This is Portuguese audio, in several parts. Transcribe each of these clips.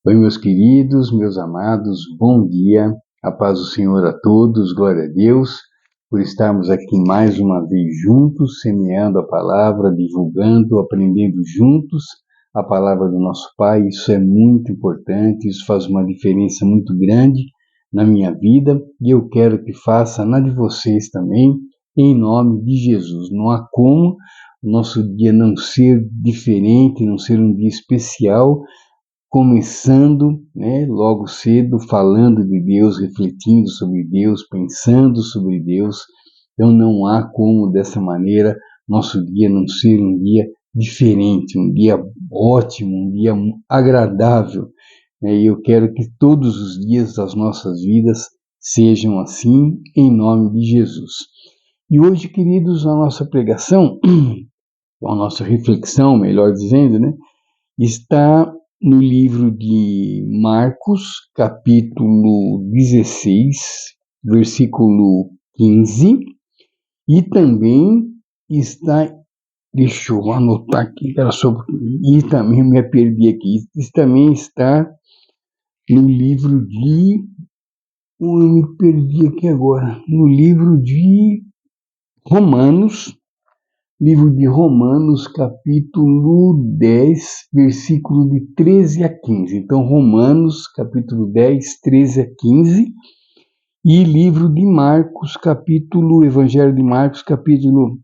Oi, meus queridos, meus amados, bom dia, a paz do Senhor a todos, glória a Deus, por estarmos aqui mais uma vez juntos, semeando a palavra, divulgando, aprendendo juntos a palavra do nosso Pai. Isso é muito importante, isso faz uma diferença muito grande na minha vida e eu quero que faça na de vocês também, em nome de Jesus. Não há como o nosso dia não ser diferente, não ser um dia especial, começando, logo cedo, falando de Deus, refletindo sobre Deus, pensando sobre Deus. Então não há como, dessa maneira, nosso dia não ser um dia diferente, um dia ótimo, um dia agradável. E eu quero que todos os dias das nossas vidas sejam assim, em nome de Jesus. E hoje, queridos, a nossa pregação, a nossa reflexão, melhor dizendo, está no livro de Marcos, capítulo 16, versículo 15, e também está, deixa eu anotar aqui, e também me perdi aqui, isso também está no livro de, eu me perdi aqui agora, no livro de Romanos, capítulo 10, versículo de 13 a 15. Então, Romanos, capítulo 10, 13 a 15. E livro de Marcos, Evangelho de Marcos, capítulo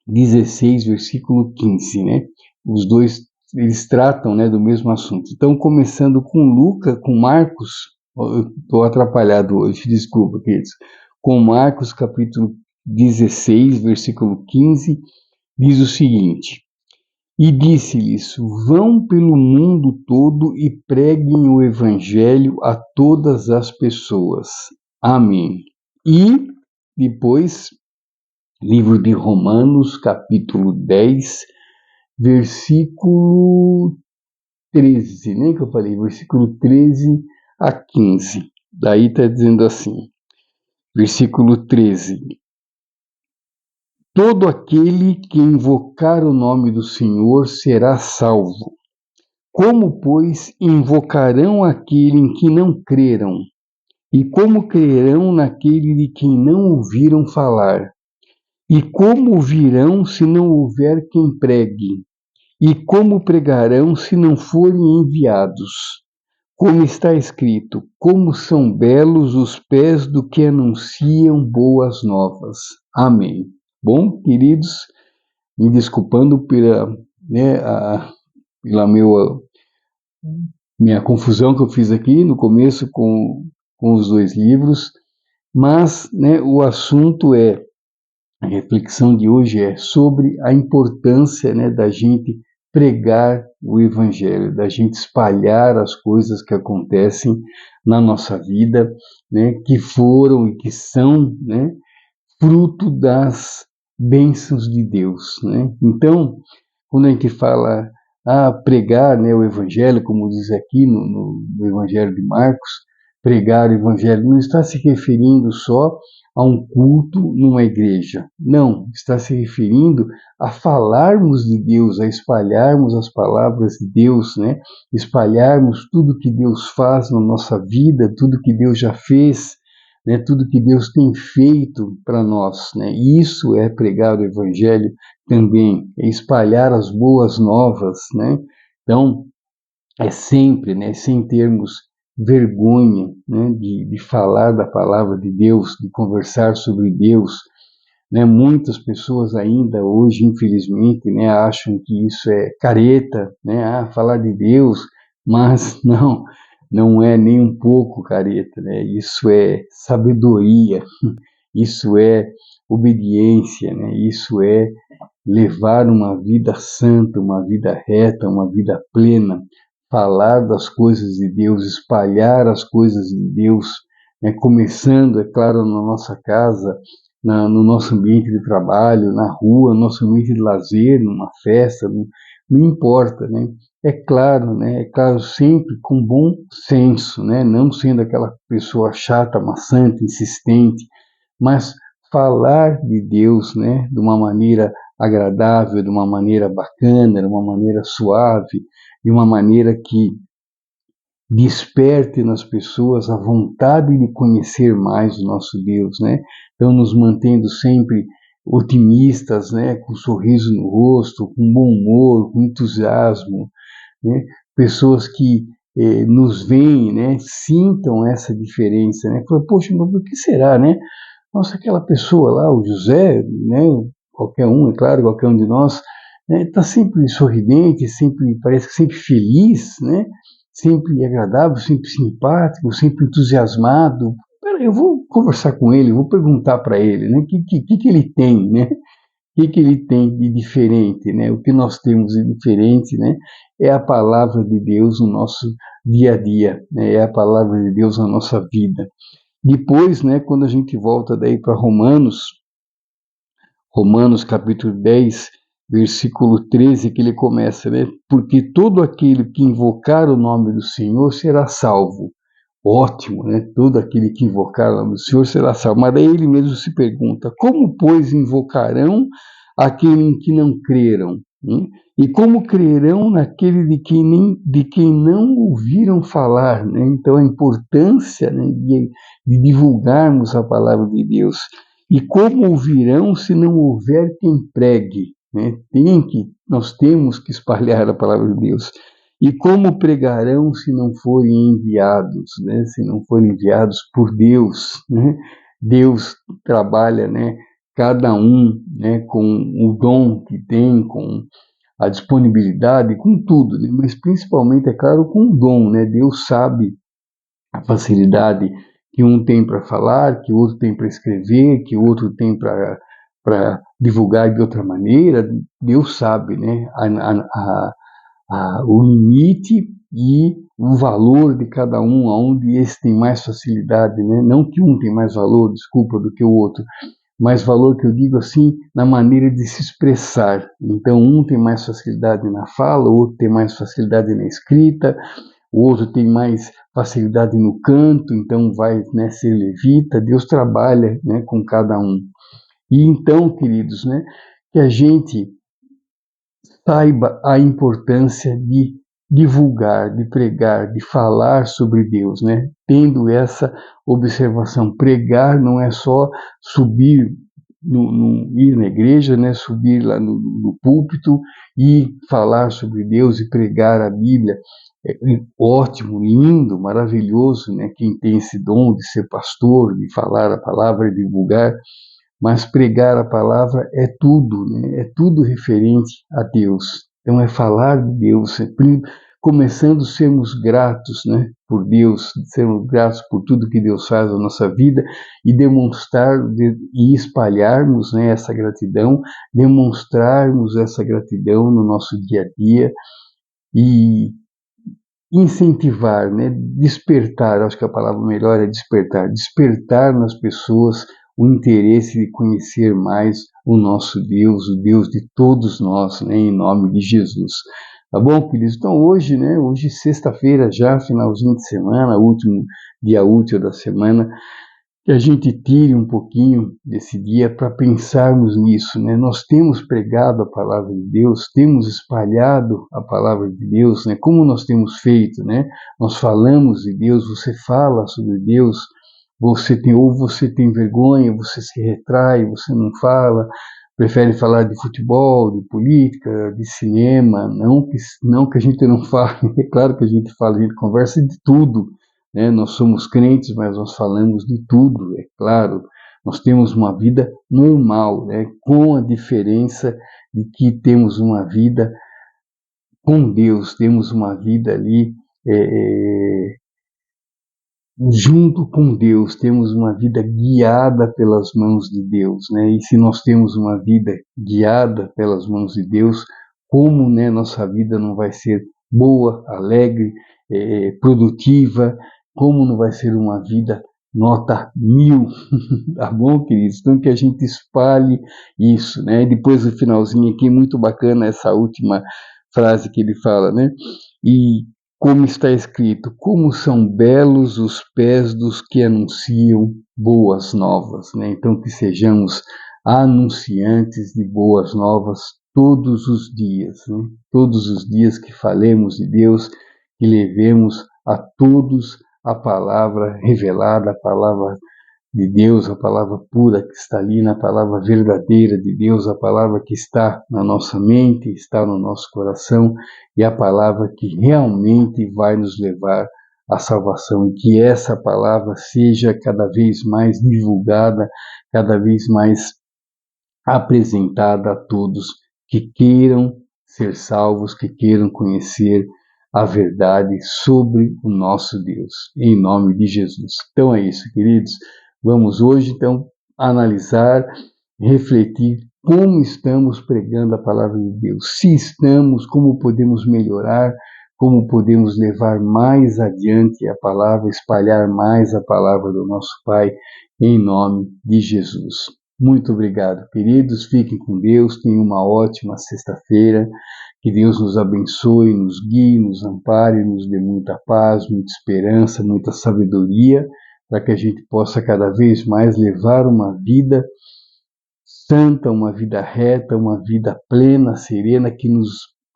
16, versículo 15, Os dois, eles tratam, do mesmo assunto. Então, começando com Marcos, eu estou atrapalhado hoje, desculpa, queridos. Com Marcos, capítulo 16, versículo 15, diz o seguinte: E disse-lhes: Vão pelo mundo todo e preguem o evangelho a todas as pessoas. Amém. E depois, livro de Romanos, capítulo 10, versículo 13, nem que eu falei, versículo 13 a 15. Daí está dizendo assim, versículo 13: Todo aquele que invocar o nome do Senhor será salvo. Como, pois, invocarão aquele em que não creram? E como crerão naquele de quem não ouviram falar? E como ouvirão se não houver quem pregue? E como pregarão se não forem enviados? Como está escrito: como são belos os pés do que anunciam boas novas. Amém. Bom, queridos, me desculpando pela minha confusão que eu fiz aqui no começo com os dois livros, mas o assunto a reflexão de hoje é sobre a importância da gente pregar o Evangelho, da gente espalhar as coisas que acontecem na nossa vida, que foram e que são fruto das bênçãos de Deus. Então, quando a gente fala pregar o Evangelho, como diz aqui no Evangelho de Marcos, pregar o Evangelho não está se referindo só a um culto numa igreja. Não, está se referindo a falarmos de Deus, a espalharmos as palavras de Deus, espalharmos tudo que Deus faz na nossa vida, tudo que Deus já fez, tudo que Deus tem feito para nós. Isso é pregar o Evangelho também, é espalhar as boas novas. Então, é sempre, sem termos vergonha de falar da palavra de Deus, de conversar sobre Deus. Muitas pessoas ainda hoje, infelizmente, acham que isso é careta, falar de Deus, mas não é nem um pouco careta, isso é sabedoria, isso é obediência, isso é levar uma vida santa, uma vida reta, uma vida plena, falar das coisas de Deus, espalhar as coisas de Deus, começando, é claro, na nossa casa, no nosso ambiente de trabalho, na rua, no nosso ambiente de lazer, numa festa, não importa, É claro, sempre com bom senso, não sendo aquela pessoa chata, maçante, insistente, mas falar de Deus, de uma maneira agradável, de uma maneira bacana, de uma maneira suave, de uma maneira que desperte nas pessoas a vontade de conhecer mais o nosso Deus, né? Então, nos mantendo sempre otimistas, né? Com um sorriso no rosto, com bom humor, com entusiasmo, né? Pessoas que nos veem, né? Sintam essa diferença, né? Falam, poxa, mas por que será, né? Nossa, aquela pessoa lá, o José, né? Qualquer um, é claro, qualquer um de nós, né? Está sempre sorridente, sempre parece que sempre feliz, né? Sempre agradável, sempre simpático, sempre entusiasmado. Peraí, eu vou conversar com ele, vou perguntar para ele, né? Que ele tem, né? Que ele tem de diferente, né? O que nós temos de diferente, né? É a palavra de Deus no nosso dia a dia, né? É a palavra de Deus na nossa vida. Depois, né, quando a gente volta daí para Romanos capítulo 10, versículo 13, que ele começa, né? Porque todo aquele que invocar o nome do Senhor será salvo. Ótimo, né? Todo aquele que invocar o nome do Senhor será salvo. Mas daí ele mesmo se pergunta, como, pois, invocarão aquele em que não creram? Hein? E como crerão naquele de quem não ouviram falar? Né? Então, a importância, né, de divulgarmos a palavra de Deus. E como ouvirão se não houver quem pregue? Né? Nós temos que espalhar a palavra de Deus. E como pregarão se não forem enviados, né? Se não forem enviados por Deus, né? Deus trabalha, né? Cada um, né? Com o dom que tem, com a disponibilidade, com tudo, né? Mas principalmente, é claro, com o dom, né? Deus sabe a facilidade que um tem para falar, que o outro tem para escrever, que o outro tem para divulgar de outra maneira. Deus sabe, né? O limite e o valor de cada um, aonde esse tem mais facilidade, né? Não que um tem mais valor, desculpa, do que o outro, mas valor que eu digo assim, na maneira de se expressar. Então, um tem mais facilidade na fala, o outro tem mais facilidade na escrita, o outro tem mais facilidade no canto, então vai, né, ser levita. Deus trabalha, né, com cada um. E então, queridos, né, que a gente saiba a importância de divulgar, de pregar, de falar sobre Deus, né? Tendo essa observação, pregar não é só subir, ir na igreja, né? Subir lá no púlpito e falar sobre Deus e pregar a Bíblia. É ótimo, lindo, maravilhoso, né? Quem tem esse dom de ser pastor, de falar a palavra, de divulgar, mas pregar a palavra é tudo, né? É tudo referente a Deus. Então é falar de Deus, começando a sermos gratos, né, por Deus, sermos gratos por tudo que Deus faz na nossa vida e demonstrar e espalharmos, né, essa gratidão, demonstrarmos essa gratidão no nosso dia a dia e incentivar, né, despertar, acho que a palavra melhor é despertar nas pessoas o interesse de conhecer mais o nosso Deus, o Deus de todos nós, né, em nome de Jesus. Tá bom, queridos? Então hoje, né, hoje sexta-feira já, finalzinho de semana, último dia útil da semana, que a gente tire um pouquinho desse dia para pensarmos nisso, né? Nós temos pregado a palavra de Deus, temos espalhado a palavra de Deus, né? Como nós temos feito, né? Nós falamos de Deus, você fala sobre Deus, você tem vergonha, você se retrai, você não fala, prefere falar de futebol, de política, de cinema, não que a gente não fale, é claro que a gente fala, a gente conversa de tudo, né? Nós somos crentes, mas nós falamos de tudo, é claro. Nós temos uma vida normal, né? Com a diferença de que temos uma vida com Deus, temos uma vida ali junto com Deus, temos uma vida guiada pelas mãos de Deus, né? E se nós temos uma vida guiada pelas mãos de Deus, como, né, nossa vida não vai ser boa, alegre, produtiva, como não vai ser uma vida nota 1000, tá bom, queridos? Então que a gente espalhe isso, né? Depois o finalzinho aqui, muito bacana essa última frase que ele fala, né? E como está escrito, como são belos os pés dos que anunciam boas novas, né? Então que sejamos anunciantes de boas novas todos os dias, né? Todos os dias que falemos de Deus, que levemos a todos a palavra revelada, a palavra de Deus, a palavra pura que está ali, na palavra verdadeira de Deus, a palavra que está na nossa mente, está no nosso coração, e a palavra que realmente vai nos levar à salvação, e que essa palavra seja cada vez mais divulgada, cada vez mais apresentada a todos que queiram ser salvos, que queiram conhecer a verdade sobre o nosso Deus, em nome de Jesus. Então é isso, queridos. Vamos hoje, então, analisar, refletir como estamos pregando a palavra de Deus. Se estamos, como podemos melhorar, como podemos levar mais adiante a palavra, espalhar mais a palavra do nosso Pai, em nome de Jesus. Muito obrigado, queridos. Fiquem com Deus. Tenham uma ótima sexta-feira. Que Deus nos abençoe, nos guie, nos ampare, nos dê muita paz, muita esperança, muita sabedoria, para que a gente possa cada vez mais levar uma vida santa, uma vida reta, uma vida plena, serena, que nos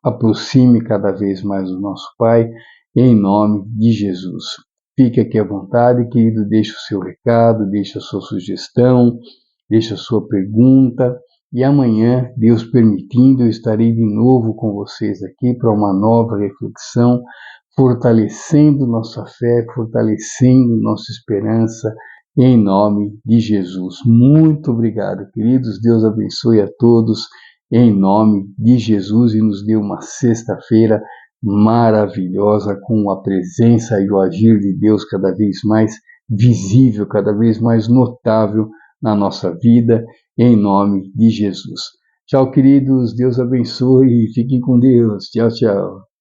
aproxime cada vez mais do nosso Pai, em nome de Jesus. Fique aqui à vontade, querido, deixe o seu recado, deixe a sua sugestão, deixe a sua pergunta, e amanhã, Deus permitindo, eu estarei de novo com vocês aqui para uma nova reflexão, fortalecendo nossa fé, fortalecendo nossa esperança, em nome de Jesus. Muito obrigado, queridos. Deus abençoe a todos, em nome de Jesus, e nos dê uma sexta-feira maravilhosa, com a presença e o agir de Deus cada vez mais visível, cada vez mais notável na nossa vida, em nome de Jesus. Tchau, queridos. Deus abençoe e fiquem com Deus. Tchau, tchau.